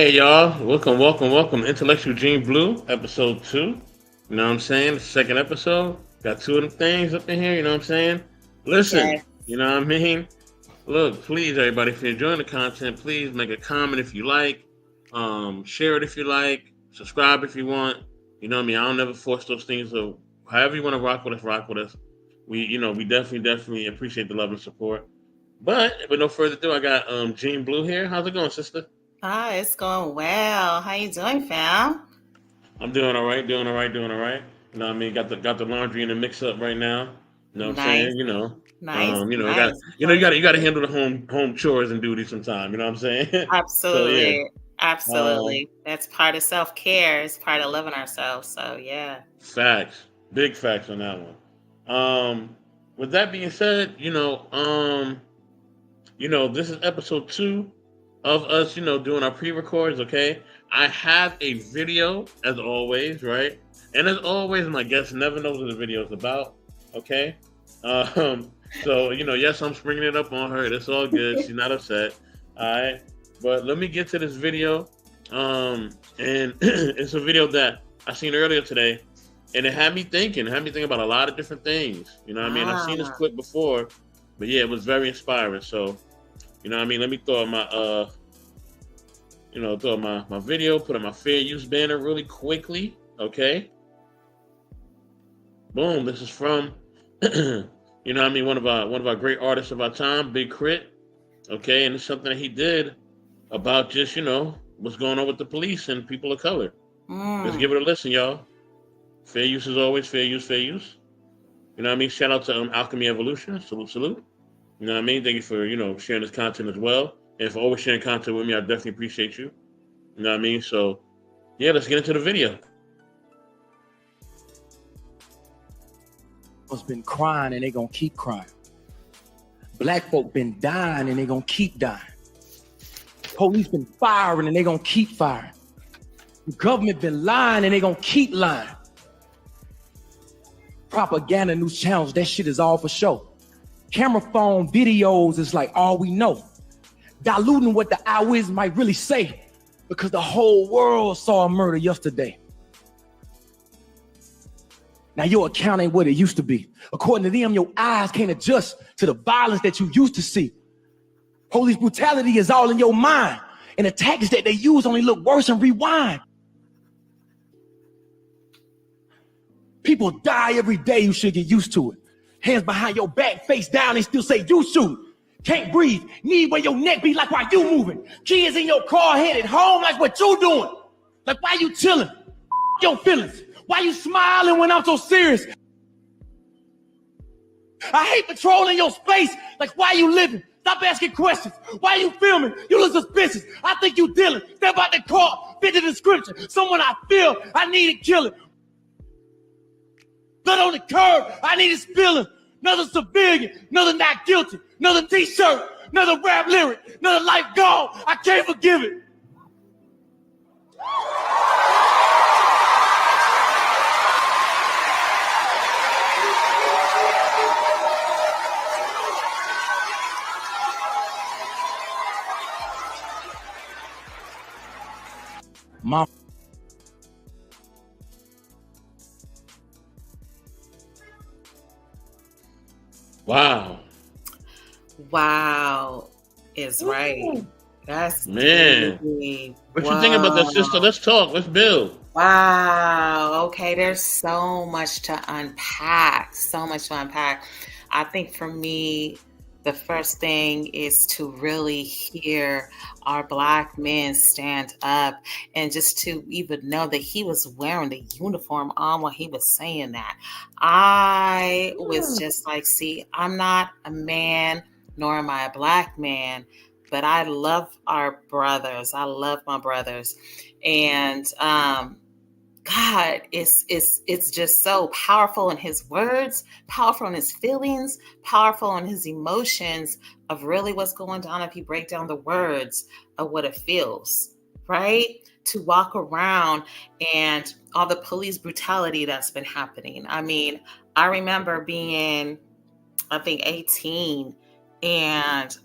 Hey y'all, welcome. Intellectual Gene Blue, episode 2. You know what I'm saying? The second episode. Got two of them things up in here, you know what I'm saying? Listen, Yes. you know what I mean? Look, please everybody, if you're enjoying the content, please make a comment if you like. Share it if you like, subscribe if you want. You know what I mean? I don't never force those things, so however you want to rock with us, rock with us. We definitely appreciate the love and support. But with no further ado, I got Gene Blue here. How's it going, sister? It's going well. How you doing, fam? I'm doing all right, doing all right. You know what I mean? Got the laundry in the mix up right now. You know what I'm Nice, saying? nice, Got nice. you got to handle the home chores and duties sometime. You know what I'm saying? So yeah, Absolutely. um, Absolutely. That's part of self-care. It's part of loving ourselves. So yeah. facts, big facts on that one. With that being said, this is episode 2 of us, doing our pre-records. Okay, I have a video as always, right? And as always, my guest never knows what the video is about. Okay, so yes, I'm springing it up on her. It's all good. She's not upset. All right, but let me get to this video. And it's a video that I seen earlier today, and it had me thinking. It had me thinking about a lot of different things. You know what I mean? I've seen this Ah, clip before, but yeah, it was very inspiring. So you know what I mean? Let me throw out my my video, put on my fair use banner really quickly. Okay. Boom. This is from one of our great artists of our time, Big Crit. Okay, and it's something that he did about just, what's going on with the police and people of color. Let's mm. give it a listen, y'all. Fair use is always fair use, fair use. You know what I mean? Shout out to Alchemy Evolution. Salute, salute. You know what I mean? Thank you for, sharing this content as well. And for always sharing content with me, I definitely appreciate you. You know what I mean? So, yeah, let's get into the video. Has been crying and they gonna keep crying. Black folk been dying and they gonna keep dying. Police been firing and they gonna keep firing. The government been lying and they gonna keep lying. Propaganda, news channels, that shit is all for show. Camera phone videos is like all we know. Diluting what the eyewitness might really say because the whole world saw a murder yesterday. Now your account ain't what it used to be. According to them, your eyes can't adjust to the violence that you used to see. Police brutality is all in your mind. And the tactics that they use only look worse and rewind. People die every day, you should get used to it. Hands behind your back, face down, they still say you shoot. Can't breathe, need where your neck be like why you moving. Kids in your car headed home like what you doing. Like why you chilling? Your feelings. Why you smiling when I'm so serious? I hate patrolling your space. Like, why you living? Stop asking questions. Why you filming? You look suspicious. I think you dealing. Step out the car. Fit the description. Someone I feel I needed killing. Blood on the curb. I needed spilling. Another civilian. Another not guilty. Another t-shirt. Another rap lyric. Another life gone. I can't forgive it. My Wow. Wow is right. Ooh, That's man. deep. What you think about that, sister? Wow. Let's talk. Let's build. Wow. Okay, there's so much to unpack. So much to unpack. I think for me, the first thing is to really hear our Black men stand up and just to even know that he was wearing the uniform on when he was saying that. I was just like, see, I'm not a man, nor am I a Black man, but I love our brothers. I love my brothers. And God, it's just so powerful in his words, powerful in his feelings, powerful in his emotions of really what's going on if you break down the words of what it feels, right? To walk around and all the police brutality that's been happening. I mean, I remember being, I think, 18 and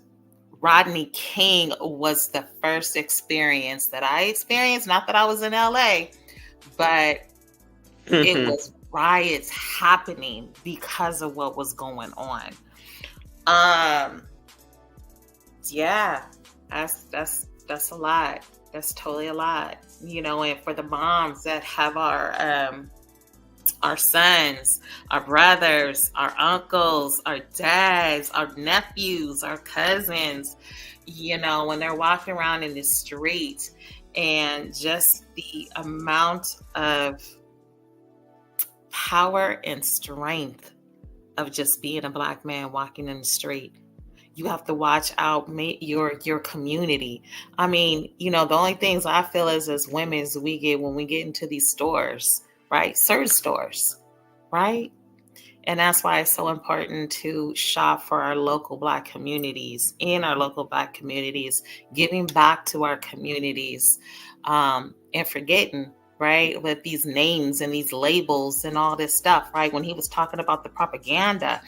Rodney King was the first experience that I experienced. Not that I was in LA, but it was riots happening because of what was going on. Yeah, that's a lot. That's totally a lot. You know, and for the moms that have our sons, our brothers, our uncles, our dads, our nephews, our cousins, you know, when they're walking around in the street, and just the amount of power and strength of just being a Black man walking in the street. You have to watch out your community. I mean, you know, the only things I feel as women is we get when we get into these stores, right? Certain stores, right? And that's why it's so important to shop for our local Black communities, in our local Black communities, giving back to our communities, and forgetting, right, with these names and these labels and all this stuff, right? When he was talking about the propaganda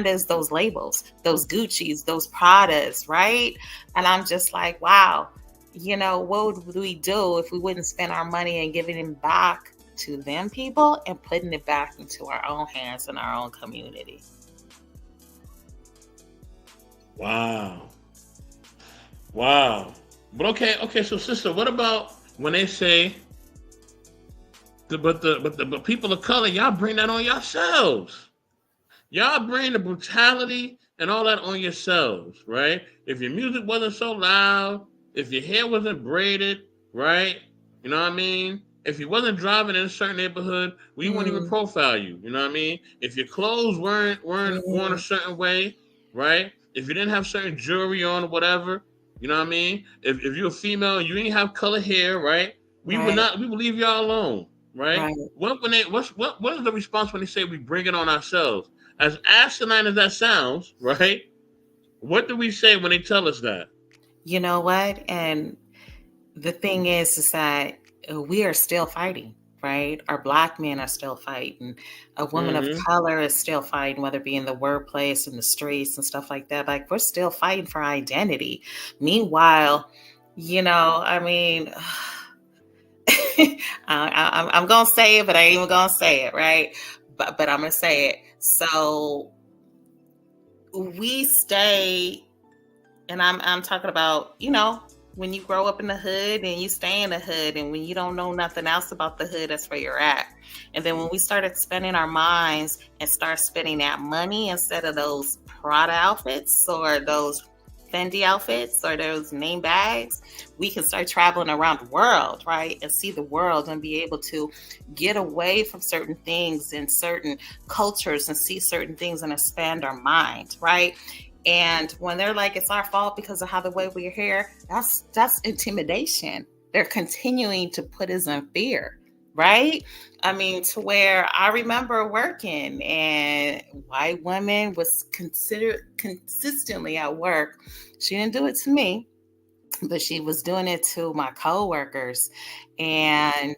is those labels, those Gucci's, those Pradas, right? And I'm just like, wow, you know, what would we do if we wouldn't spend our money and giving it back to them people and putting it back into our own hands and our own community? Wow. But okay. So, sister, what about when they say, but people of color, y'all bring that on yourselves. Y'all bring the brutality and all that on yourselves, right? If your music wasn't so loud, if your hair wasn't braided, right? You know what I mean? If you wasn't driving in a certain neighborhood, we wouldn't even profile you. You know what I mean? If your clothes weren't worn a certain way, right? If you didn't have certain jewelry on or whatever, you know what I mean? If you're a female and you didn't have color hair, right? We would leave y'all alone, right? What is the response when they say we bring it on ourselves? As asinine as that sounds, right? What do we say when they tell us that? You know what? And the thing is that we are still fighting, right? Our Black men are still fighting. A woman of color is still fighting, whether it be in the workplace, in the streets and stuff like that. Like, we're still fighting for identity. Meanwhile, you know, I mean, I'm going to say it, but I ain't even going to say it, right? But I'm going to say it. So we stay, and I'm talking about, you know, when you grow up in the hood and you stay in the hood, and when you don't know nothing else about the hood, that's where you're at. And then when we started spending our minds and start spending that money instead of those Prada outfits or those Fendi outfits or those name bags, we can start traveling around the world, right? And see the world and be able to get away from certain things and certain cultures and see certain things and expand our mind, right? And when they're like, it's our fault because of how the way we're here, that's intimidation. They're continuing to put us in fear, right? I mean, to where I remember working and white women was considered consistently at work. She didn't do it to me, but she was doing it to my coworkers. And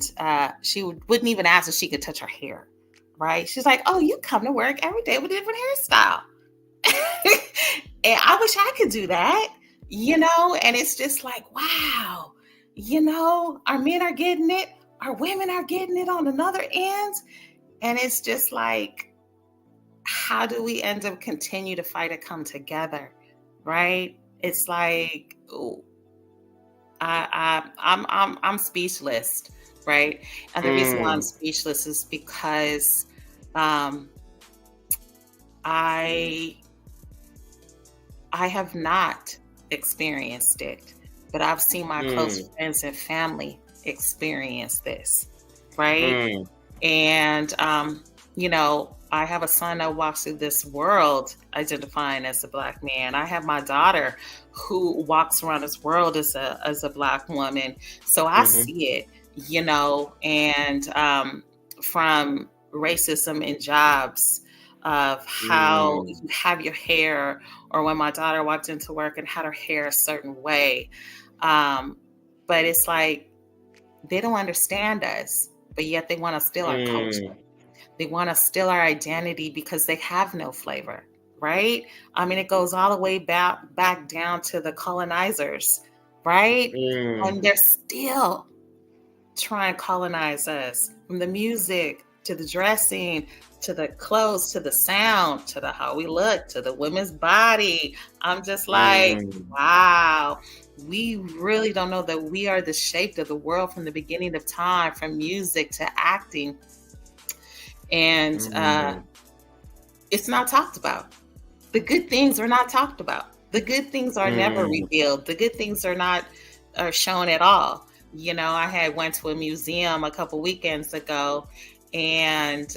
she wouldn't even ask if she could touch her hair, right? She's like, oh, you come to work every day with a different hairstyle. And I wish I could do that, you know? And it's just like, wow, you know, our men are getting it. Our women are getting it on another end. And it's just like, how do we end up continue to fight to come together? Right? It's like, ooh, I'm speechless, right? And the reason why I'm speechless is because I have not experienced it, but I've seen my close friends and family experience this, right? And, you know, I have a son that walks through this world identifying as a Black man. I have my daughter who walks around this world as a Black woman. So I see it, you know, and from racism in jobs, of how you have your hair, or when my daughter walked into work and had her hair a certain way. But it's like, they don't understand us, but yet they want to steal our culture. They want to steal our identity because they have no flavor, right? I mean, it goes all the way back down to the colonizers, right? Mm. And they're still try and colonize us, from the music to the dressing to the clothes to the sound to the how we look to the women's body. I'm just like, Mm. wow, we really don't know that we are the shape of the world from the beginning of time, from music to acting. And Mm. it's not talked about. The good things are not talked about. The good things are never Mm. revealed. The good things are shown at all. You know, I had went to a museum a couple weekends ago, and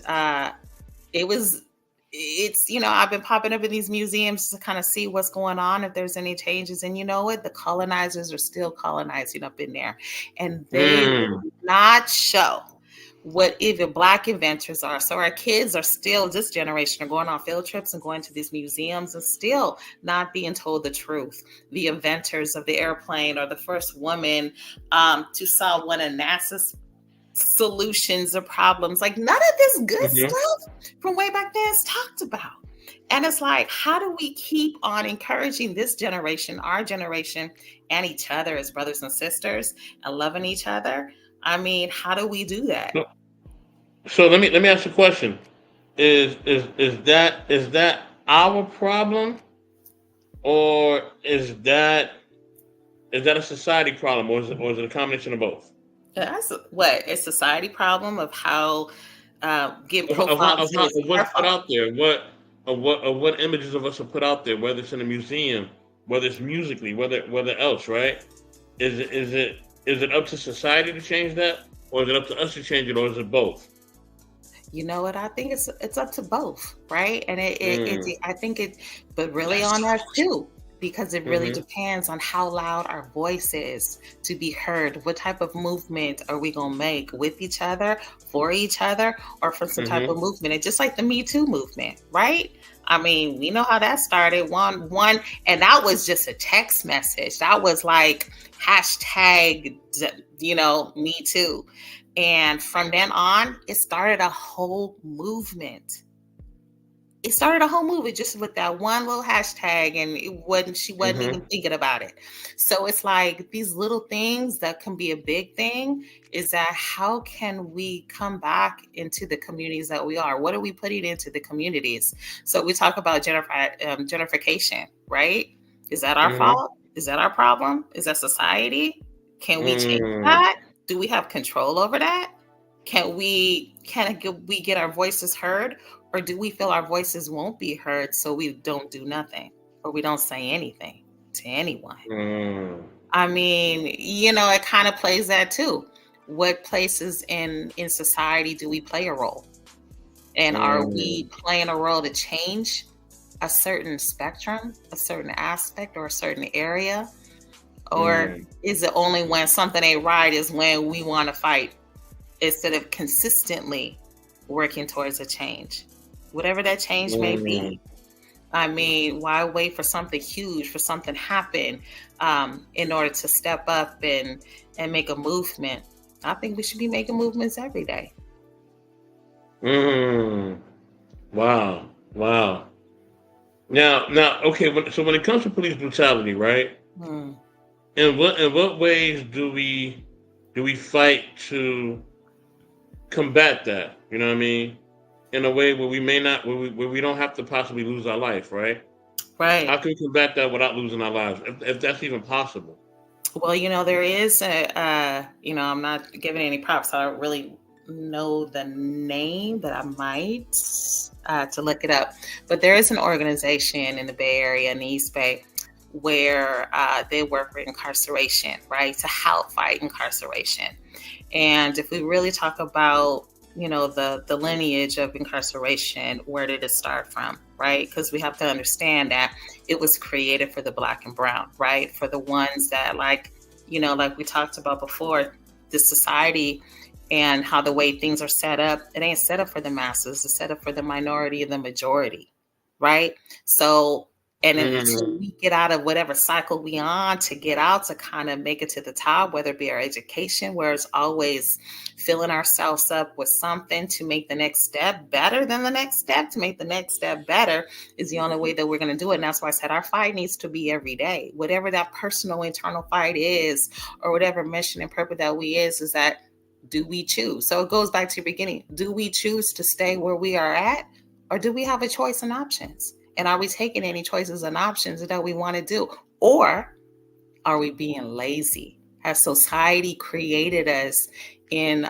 it's, you know, I've been popping up in these museums to kind of see what's going on, if there's any changes. And you know what? The colonizers are still colonizing up in there, and they Mm. will not show what even Black inventors are. So our kids are still, this generation, are going on field trips and going to these museums and still not being told the truth. The inventors of the airplane, or the first woman to solve one of NASA's solutions or problems, like none of this good Mhm. stuff from way back then is talked about. And it's like, how do we keep on encouraging this generation, our generation, and each other as brothers and sisters, and loving each other? I mean, how do we do that? So, so let me ask you a question. Is that our problem, or is that a society problem, or is it a combination of both? That's what a society problem of how getting profiled Of as how it's of our what's put fault. out there, what images of us are put out there, whether it's in a museum, whether it's musically, whether else, right? Is it up to society to change that, or is it up to us to change it, or is it both? You know what? I think it's up to both, right? And Mm. I think it, but really on us too, because it really Mhm. depends on how loud our voice is to be heard. What type of movement are we gonna make with each other, for each other, or for some type of Mhm. movement? And just like the Me Too movement, right? I mean, we know how that started. One, and that was just a text message. That was like hashtag, you know, Me Too. And from then on, it started a whole movement. It started a whole movement just with that one little hashtag, and she wasn't even Mhm. thinking about it. So it's like these little things that can be a big thing, is that how can we come back into the communities that we are? What are we putting into the communities? So we talk about gentrification, right? Is that our Mhm. fault? Is that our problem? Is that society? Can we change Mm. that? Do we have control over that? Can we get our voices heard, or do we feel our voices won't be heard, so we don't do nothing, or we don't say anything to anyone? Mm. I mean, you know, it kind of plays that too. What places in society do we play a role? And are we Mm. playing a role to change a certain spectrum, a certain aspect, or a certain area? Or Mm. is it only when something ain't right is when we want to fight, instead of consistently working towards a change, whatever that change may Mm. be? I mean, why wait for something huge, for something happen, in order to step up and make a movement? I think we should be making movements every day. Mm. Wow. Wow. Now, okay. So when it comes to police brutality, right? Hmm. In what ways do we fight to combat that? You know what I mean? In a way where we may not, where we don't have to possibly lose our life, right? How Right. can we combat that without losing our lives, if that's even possible? Well, you know, there is you know, I'm not giving any props. I don't really know the name, but I might to look it up. But there is an organization in the Bay Area, in the East Bay, where they work with incarceration, right, to help fight incarceration. And if we really talk about, you know, the lineage of incarceration, where did it start from, right? Because we have to understand that it was created for the Black and brown, right? For the ones that, like, you know, like we talked about before, the society and how the way things are set up, it ain't set up for the masses. It's set up for the minority and the majority, right? So, And until Mm. we get out of whatever cycle we on to get out to kind of make it to the top, whether it be our education, where it's always filling ourselves up with something to make the next step better than the next step, to make the next step better is the only way that we're going to do it. And that's why I said our fight needs to be every day. Whatever that personal internal fight is, or whatever mission and purpose that we is that do we choose? So it goes back to the beginning. Do we choose to stay where we are at, or do we have a choice and options? And are we taking any choices and options that we want to do? Or are we being lazy? Has society created us in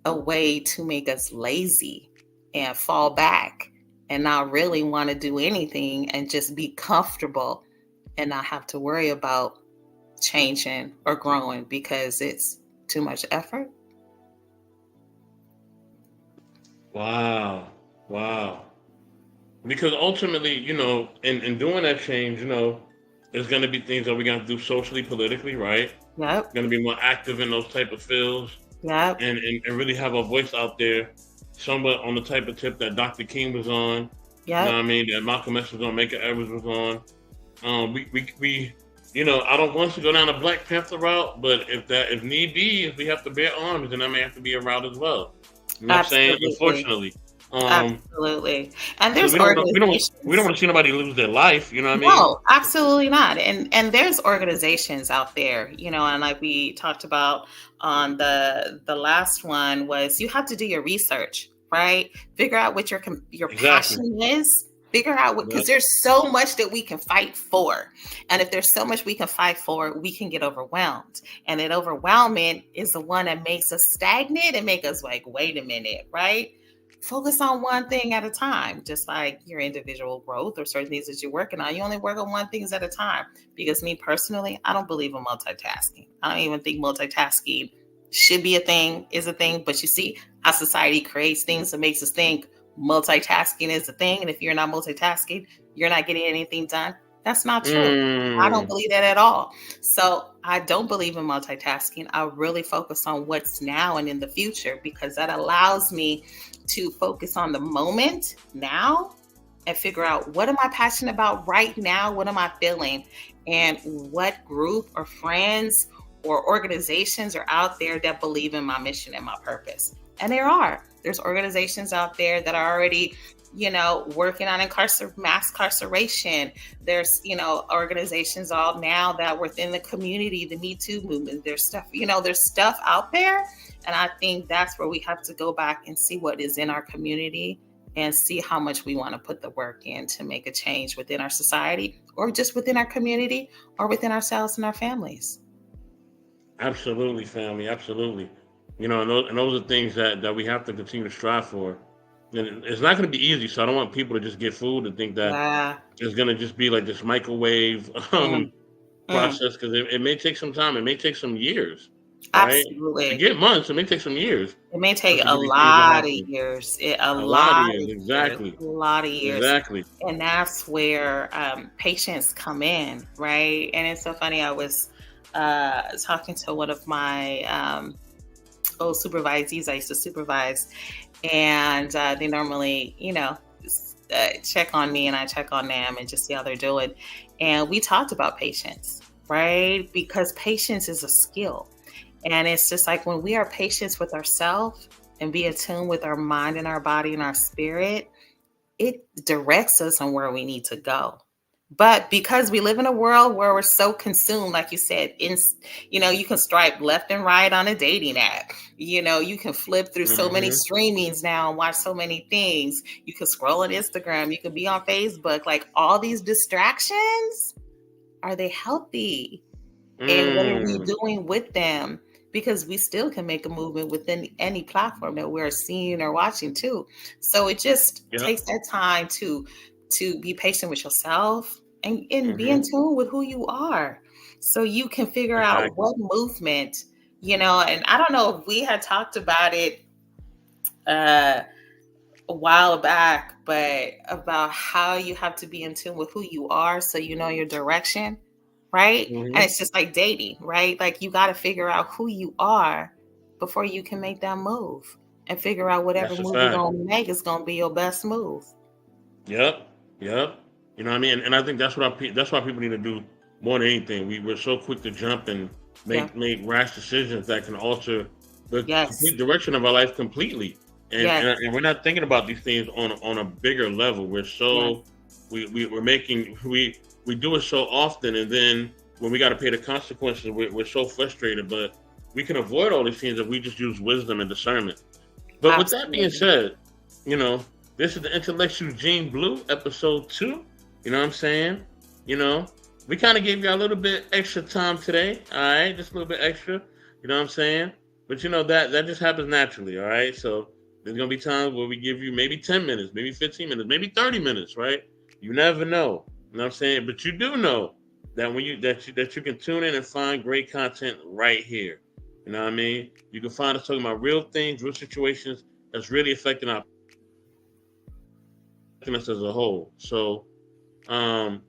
a way to make us lazy and fall back and not really want to do anything and just be comfortable and not have to worry about changing or growing because it's too much effort? Wow. Wow. Because ultimately, in doing that change, there's going to be things that we're going to do socially, politically, right? Yep. Going to be more active in those type of fields, Yep. and really have a voice out there, somewhat on the type of tip that Dr. King was on. You know what I Yep. mean? That Malcolm X was on, Medgar Evers was on. We I don't want us to go down the Black Panther route, but if need be, if we have to bear arms, then that may have to be a route as well. You know what I'm saying? Absolutely. Unfortunately. Absolutely. And Because there's we don't organizations. want to see nobody lose their life. You know what I mean? No, absolutely not. And there's organizations out there, and like we talked about on the last one was you have to do your research, right? Figure out what your Exactly. passion is. Figure out what, because Yep. there's so much that we can fight for. And if there's so much we can fight for, we can get overwhelmed. And that overwhelmment is the one that makes us stagnant and make us like, wait a minute, right? Focus on one thing at a time, just like your individual growth or certain things that you're working on. You only work on one things at a time. Because me personally, I don't believe in multitasking. I don't even think multitasking should be a thing, is a thing. But you see how society creates things that makes us think multitasking is a thing. And if you're not multitasking, you're not getting anything done. That's not true. I don't Mm. believe that at all. So I don't believe in multitasking. I really focus on what's now and in the future because that allows me to focus on the moment now and figure out what am I passionate about right now? What am I feeling? And what group or friends or organizations are out there that believe in my mission and my purpose? And there are. There's organizations out there that are already, working on mass incarceration. There's, organizations all now that within the community, the Me Too movement, there's stuff out there. And I think that's where we have to go back and see what is in our community and see how much we want to put the work in to make a change within our society or just within our community or within ourselves and our families. Absolutely, family. Absolutely. And those are things that we have to continue to strive for. And it's not going to be easy. So I don't want people to just get food and think that Yeah. it's going to just be like this microwave Mm, mm, process because it may take some time. It may take some years, right? absolutely. Forget months. It may take some years It may for take some a of these things to lot of happen. years, A lot of years. a Exactly. lot of years. Exactly. And that's where patients come in, right? And it's so funny. I was talking to one of my old supervisees I used to supervise, and they normally, check on me and I check on them and just see how they're doing. And we talked about patience, right? Because patience is a skill. And it's just like when we are patient with ourselves and be attuned with our mind and our body and our spirit, it directs us on where we need to go. But because we live in a world where we're so consumed, like you said, you can swipe left and right on a dating app. You can flip through so many Hmm. streamings now and watch so many things. You can scroll on Instagram. You can be on Facebook. Like all these distractions, are they healthy? And what are we Mm. doing with them? Because we still can make a movement within any platform that we're seeing or watching too. So it just Yep. takes that time to be patient with yourself and be in Hmm. tune with who you are. So you can figure out Exactly. what movement, and I don't know if we had talked about it uh a while back, but about how you have to be in tune with who you are so you know your direction, right? And Hmm. it's just like dating, right? Like you got to figure out who you are before you can make that move and figure out whatever That's a move you're fact. going to make is going to be your best move. Yep. Yep. You know what I mean? And I think that's that's why people need to do more than anything. We're so quick to jump and Yeah. make rash decisions that can alter the Yes. complete direction of our life completely. Yes. And we're not thinking about these things on a bigger level. We're Yes. so we're making we do it so often, and then when we got to pay the consequences, we're so frustrated. But we can avoid all these things if we just use wisdom and discernment. But with that being Absolutely. said, you know, this is the Intellectual Gene Blue, episode 2. You know what I'm saying? You know, we kind of gave you a little bit extra time today. All right, just a little bit extra. You know what I'm saying? But you know that just happens naturally. All right, so there's gonna be times where we give you maybe 10 minutes, maybe 15 minutes, maybe 30 minutes. Right? You never know. You know what I'm saying? But you do know that when you can tune in and find great content right here. You know what I mean? You can find us talking about real things, real situations that's really affecting us as a whole. So, um,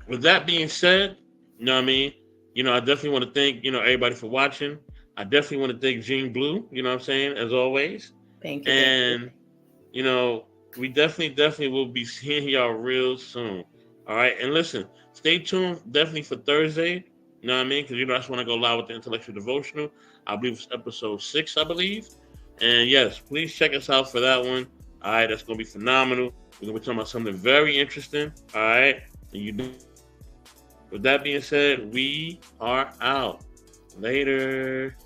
with that being said, you know what I mean? You know, I definitely want to thank, everybody for watching. I definitely want to thank Gene Blue, you know what I'm saying, as always. Thank you. Thank you. And, you know, we definitely will be seeing y'all real soon. All right. And listen, stay tuned definitely for Thursday. You know what I mean? Because, that's when I go live with the Intellectual Devotional. I believe it's episode 6, I believe. And yes, please check us out for that one. All right. That's going to be phenomenal. We're going to be talking about something very interesting. All right. And with that being said, we are out. Later.